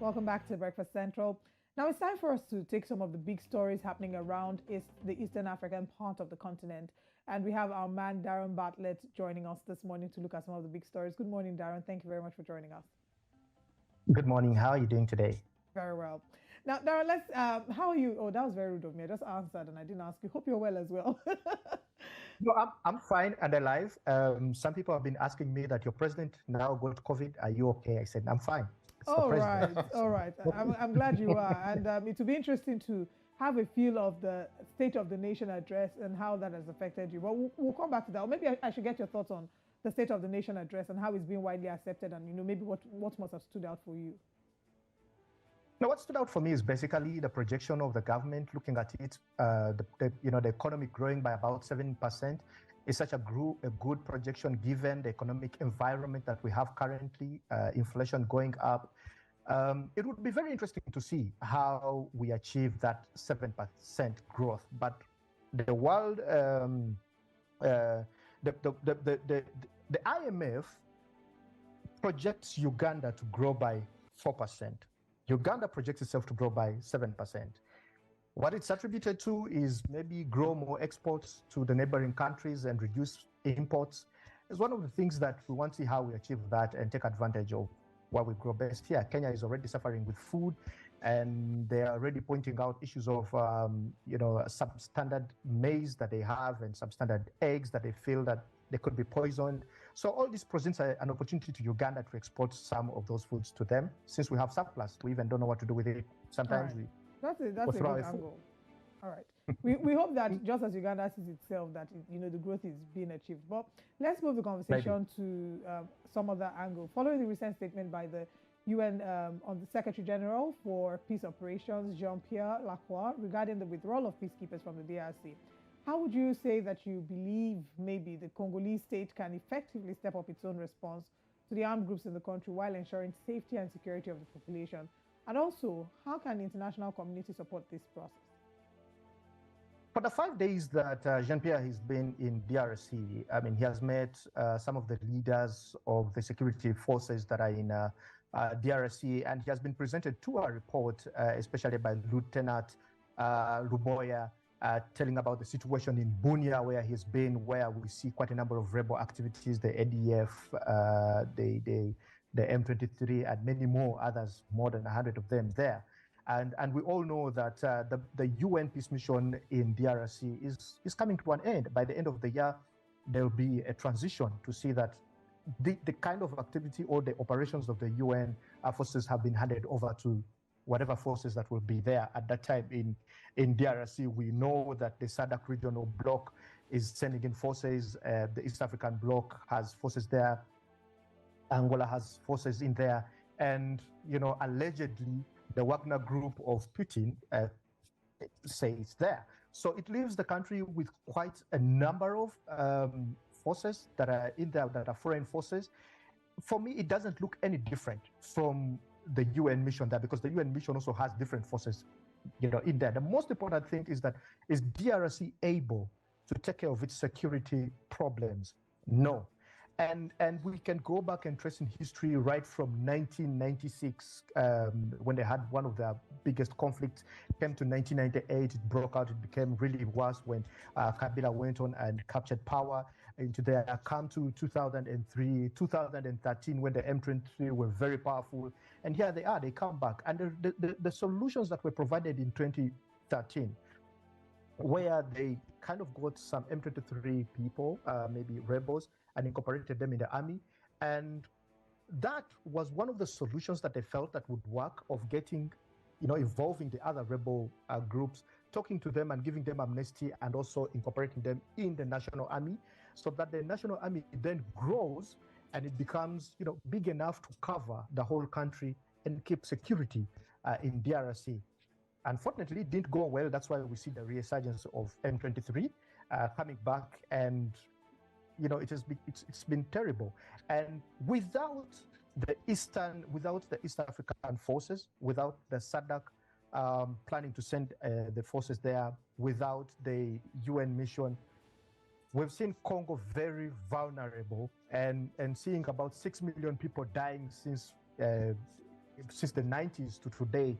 Welcome back to Breakfast Central. Now it's time for us to take some of the big stories happening around the Eastern African part of the continent. And we have our man, Darren Bartlett, joining us this morning to look at some of the big stories. Good morning, Darren. Thank you very much for joining us. Good morning. How are you doing today? Very well. Now, Darren, how are you? Oh, that was very rude of me. I just answered and I didn't ask you. Hope you're well as well. No, I'm fine and alive. Some people have been asking me that your president now got COVID. Are you okay? I said, I'm fine. All right. I'm glad you are. And it will be interesting to have a feel of the State of the Nation address and how that has affected you. But we'll come back to that. Or maybe I should get your thoughts on the State of the Nation address and how it's been widely accepted and, maybe what must have stood out for you. Now, what stood out for me is basically the projection of the government looking at it. The economy growing by about 7% is such a good projection given the economic environment that we have currently, inflation going up. It would be very interesting to see how we achieve that 7% growth. But the world, the IMF projects Uganda to grow by 4%. Uganda projects itself to grow by 7%. What it's attributed to is maybe grow more exports to the neighboring countries and reduce imports. It's one of the things that we want to see how we achieve that and take advantage of what we grow best here. Kenya is already suffering with food, and they are already pointing out issues of, substandard maize that they have and substandard eggs that they feel that they could be poisoned. So all this presents an opportunity to Uganda to export some of those foods to them. Since we have surplus, we even don't know what to do with it. Sometimes That's a good angle. All right. We hope that just as Uganda sees itself, that the growth is being achieved. But let's move the conversation to some other angle. Following the recent statement by the UN on the Secretary General for Peace Operations, Jean-Pierre Lacroix, regarding the withdrawal of peacekeepers from the DRC, how would you say that you believe maybe the Congolese state can effectively step up its own response to the armed groups in the country while ensuring safety and security of the population? And also, how can the international community support this process? For the 5 days that Jean-Pierre has been in DRC, he has met some of the leaders of the security forces that are in DRC, and he has been presented to a report, especially by Lieutenant Ruboya, telling about the situation in Bunia, where he's been, where we see quite a number of rebel activities, the ADF, the M23, and many more others, more than 100 of them there. And we all know that the UN peace mission in DRC is coming to an end. By the end of the year, there will be a transition to see that the kind of activity or the operations of the UN forces have been handed over to whatever forces that will be there at that time in DRC. We know that the SADC regional bloc is sending in forces. The East African bloc has forces there. Angola has forces in there. And, allegedly, the Wagner group of Putin say it's there. So it leaves the country with quite a number of forces that are in there, that are foreign forces. For me, it doesn't look any different from the UN mission there, because the UN mission also has different forces, in there. The most important thing is DRC able to take care of its security problems? No. And we can go back and trace in history right from 1996, when they had one of their biggest conflicts, came to 1998, it broke out, it became really worse when Kabila went on and captured power into there. Come to 2003, 2013, when the M23 were very powerful. And here they are, they come back. And the solutions that were provided in 2013, where they kind of got some M23 people, maybe rebels, and incorporated them in the army. And that was one of the solutions that they felt that would work, of getting, involving the other rebel groups, talking to them and giving them amnesty, and also incorporating them in the national army, so that the national army then grows and it becomes, big enough to cover the whole country and keep security in DRC. Unfortunately, it didn't go well. That's why we see the resurgence of M23 coming back, and it's been terrible. And without the East African forces, without the SADC planning to send the forces there, without the UN mission, we've seen Congo very vulnerable, and seeing about 6 million people dying since since the 90s to today,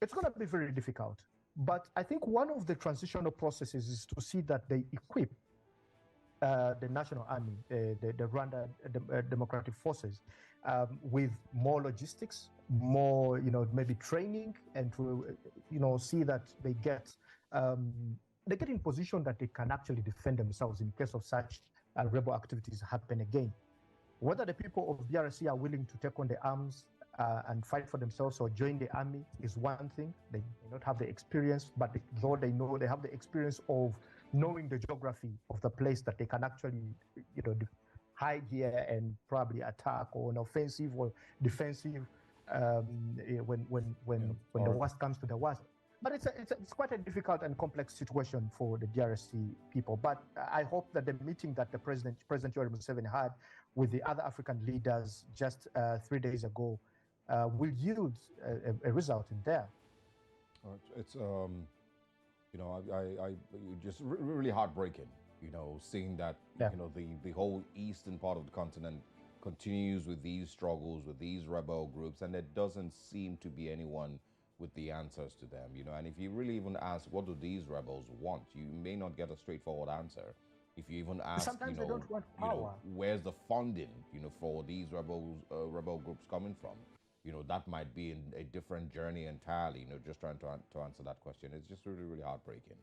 it's going to be very difficult. But I think one of the transitional processes is to see that they equip the national army, the Rwanda Democratic Forces, with more logistics, more, maybe training, and to, see that they get in position that they can actually defend themselves in case of such rebel activities happen again. Whether the people of DRC are willing to take on the arms and fight for themselves or join the army is one thing. They may not have the experience, but though they know, they have the experience of knowing the geography of the place that they can actually, hide here and probably attack or an offensive or defensive when the worst comes to the worst. But it's quite a difficult and complex situation for the DRC people. But I hope that the meeting that the President Yoweri Museveni had with the other African leaders just 3 days ago will yield a result in there. It's I just really heartbreaking, seeing that the whole eastern part of the continent continues with these struggles, with these rebel groups, and there doesn't seem to be anyone with the answers to them, and if you really even ask, what do these rebels want, you may not get a straightforward answer. If you even ask, sometimes they don't want power. Where's the funding, for these rebel groups coming from? That might be in a different journey entirely, just trying to answer that question. It's just really, really heartbreaking.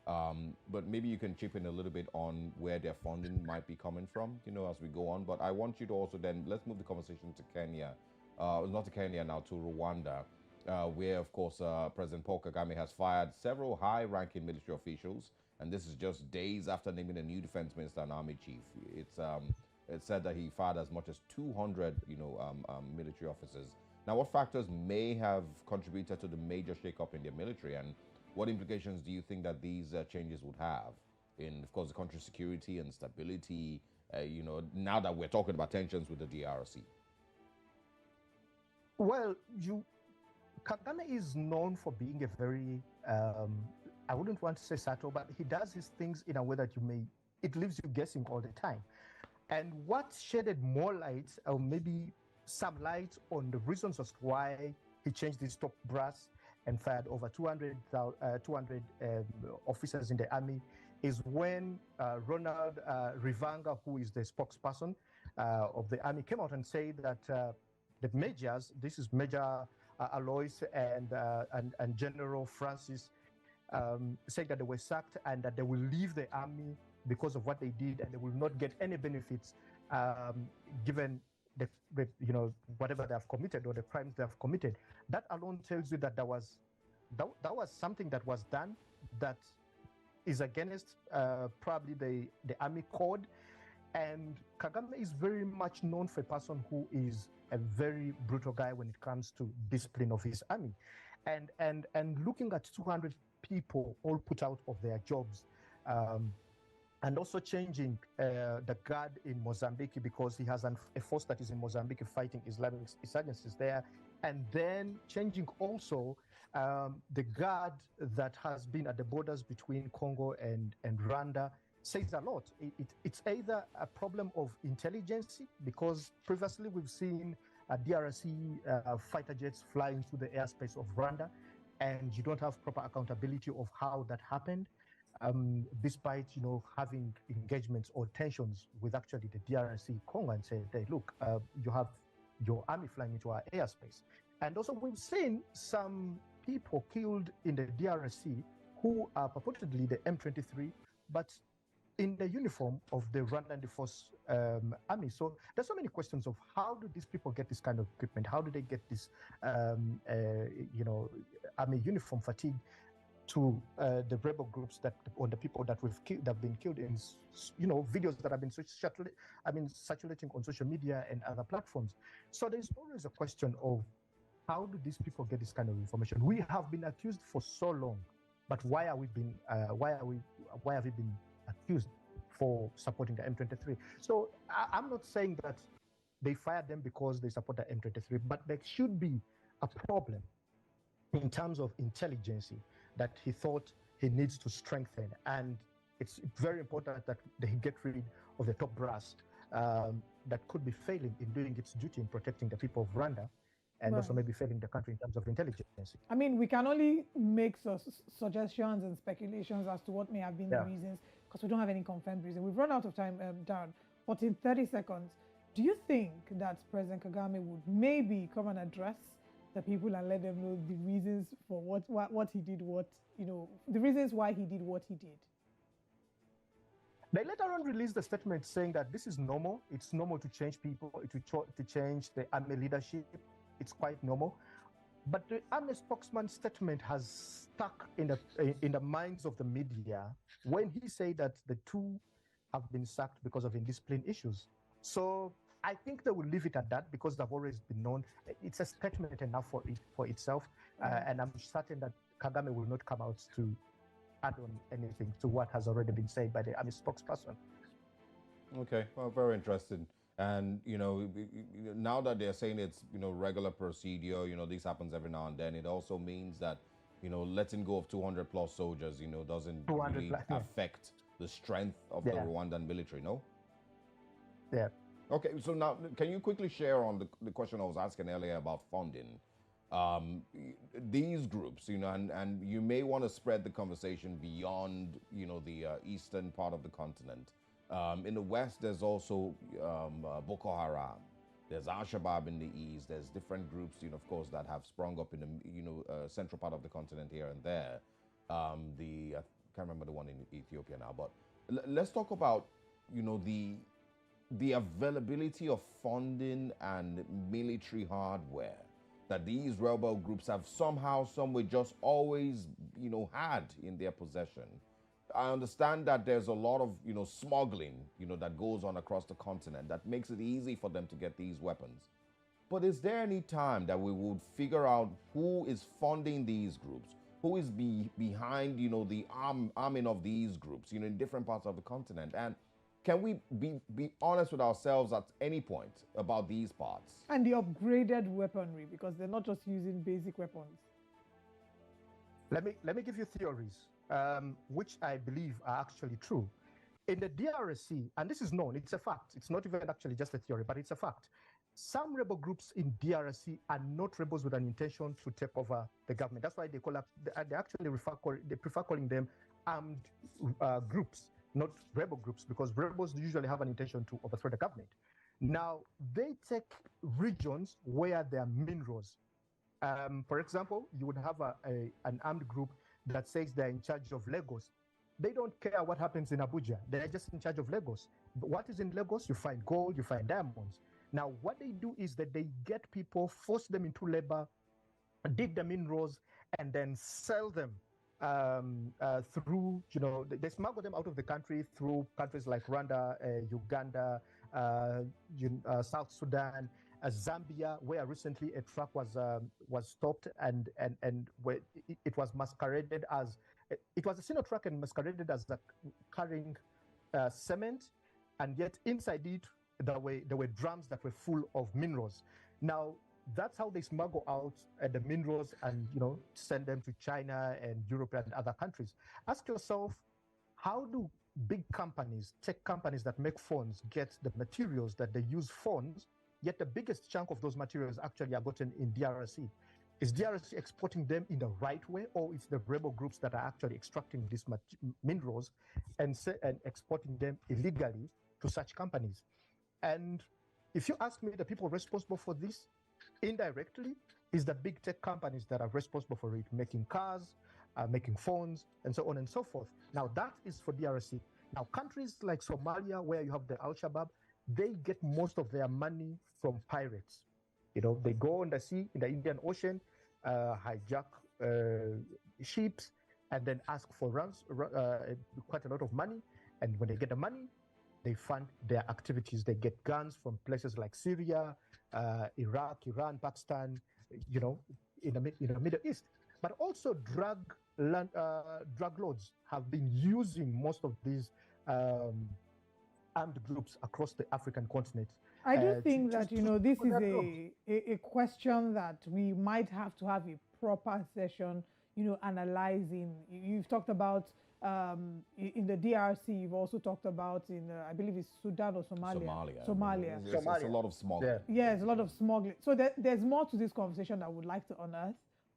But maybe you can chip in a little bit on where their funding might be coming from, as we go on. But I want you to also then, let's move the conversation to Kenya, not to Kenya now, to Rwanda, where, of course, President Paul Kagame has fired several high-ranking military officials, and this is just days after naming a new defense minister and army chief. It's said that he fired as much as 200, military officers. Now, what factors may have contributed to the major shakeup in their military, and what implications do you think that these changes would have in, of course, the country's security and stability, now that we're talking about tensions with the DRC? Well, Kagame is known for being a very, I wouldn't want to say subtle, but he does his things in a way that it leaves you guessing all the time. And what shedded more light, or maybe some light on the reasons as to why he changed his top brass and fired over 200 officers in the army, is when Ronald Rivanga, who is the spokesperson of the army, came out and said that the majors, this is Major Alois and General Francis, said that they were sacked and that they will leave the army because of what they did, and they will not get any benefits given whatever they have committed or the crimes they have committed. That alone tells you that that was something that was done that is against probably the army code. And Kagame is very much known for a person who is a very brutal guy when it comes to discipline of his army. And looking at 200 people all put out of their jobs, and also changing the guard in Mozambique, because he has a force that is in Mozambique fighting Islamic insurgencies there, and then changing also the guard that has been at the borders between Congo and Rwanda, says a lot. It's either a problem of intelligence, because previously we've seen DRC fighter jets fly into the airspace of Rwanda, and you don't have proper accountability of how that happened, despite having engagements or tensions with actually the DRC Congo, and say, hey, look, you have your army flying into our airspace. And also we've seen some people killed in the DRC who are purportedly the M23, but in the uniform of the Rwandan Force army. So there's so many questions of how do these people get this kind of equipment? How do they get this, army uniform fatigue to the rebel groups or the people that have been killed in, videos that have been circulating on social media and other platforms. So there's always a question of how do these people get this kind of information? We have been accused for so long, but why have we been accused for supporting the M23? So I'm not saying that they fired them because they support the M23, but there should be a problem in terms of intelligence that he thought he needs to strengthen. And it's very important that they get rid of the top brass that could be failing in doing its duty in protecting the people of Rwanda. and also maybe failing the country in terms of intelligence. I mean, we can only make suggestions and speculations as to what may have been the reasons, because we don't have any confirmed reason. We've run out of time, Dan, but in 30 seconds, do you think that President Kagame would maybe come and address the people and let them know the reasons for what he did, the reasons why he did what he did? They later on released a statement saying that this is normal. It's normal to change people, to change the army leadership. It's quite normal. But the army spokesman's statement has stuck in the minds of the media when he said that the two have been sacked because of indiscipline issues. So I think they will leave it at that because they've always been known. It's a statement enough for itself. And I'm certain that Kagame will not come out to add on anything to what has already been said by the army spokesperson. Okay, well, very interesting. And, now that they're saying it's, regular procedure, this happens every now and then, it also means that, letting go of 200 plus soldiers, doesn't really affect the strength of the Rwandan military, no? Yeah. Okay, so now, can you quickly share on the question I was asking earlier about funding? These groups, and you may want to spread the conversation beyond, the eastern part of the continent. In the west, there's also Boko Haram. There's Al-Shabaab in the east. There's different groups, of course, that have sprung up in the, central part of the continent here and there. I can't remember the one in Ethiopia now, but let's talk about, the availability of funding and military hardware that these rebel groups have somehow, someway just always, had in their possession. I understand that there's a lot of, smuggling, that goes on across the continent that makes it easy for them to get these weapons. But is there any time that we would figure out who is funding these groups? Who is behind, the arming of these groups, in different parts of the continent? And can we be honest with ourselves at any point about these parts? And the upgraded weaponry, because they're not just using basic weapons. Let me give you theories, which I believe are actually true. In the DRC, and this is known, it's a fact. It's not even actually just a theory, but it's a fact. Some rebel groups in DRC are not rebels with an intention to take over the government. That's why they actually prefer calling them armed groups, not rebel groups, because rebels usually have an intention to overthrow the government. Now, they take regions where there are minerals. For example, you would have an armed group that says they're in charge of Lagos. They don't care what happens in Abuja. They're just in charge of Lagos. But what is in Lagos? You find gold, you find diamonds. Now, what they do is that they get people, force them into labor, dig the minerals, and then sell them through, they smuggle them out of the country through countries like Rwanda, Uganda, South Sudan, Zambia, where recently a truck was stopped and where it was masqueraded as, it was a Sino truck and masqueraded as carrying cement, and yet inside it there were drums that were full of minerals. Now, that's how they smuggle out the minerals and send them to China and Europe and other countries. Ask yourself, how do big companies, tech companies that make phones, get the materials that they use phones, yet the biggest chunk of those materials actually are gotten in DRC? Is DRC exporting them in the right way, or is the rebel groups that are actually extracting these minerals and exporting them illegally to such companies? And if you ask me, the people responsible for this, indirectly, is the big tech companies that are responsible for it, making cars, making phones, and so on and so forth. Now, that is for DRC. Now, countries like Somalia, where you have the Al-Shabaab, they get most of their money from pirates. They go on the sea, in the Indian Ocean, hijack ships, and then ask for quite a lot of money. And when they get the money, they fund their activities. They get guns from places like Syria, Iraq, Iran, Pakistan, in the Middle East. But also drug lords have been using most of these armed groups across the African continent. I do think that, this is a question that we might have to have a proper session, analyzing. You've talked about in the DRC. You've also talked about in, I believe it's Sudan or Somalia. Somalia. It's a lot of smuggling. Yeah, it's a lot of smuggling. So there's more to this conversation I would like to unearth,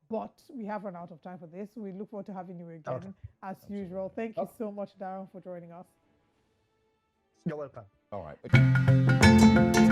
but we have run out of time for this. We look forward to having you again as usual. Thank you so much, Darren, for joining us. You're welcome. All right.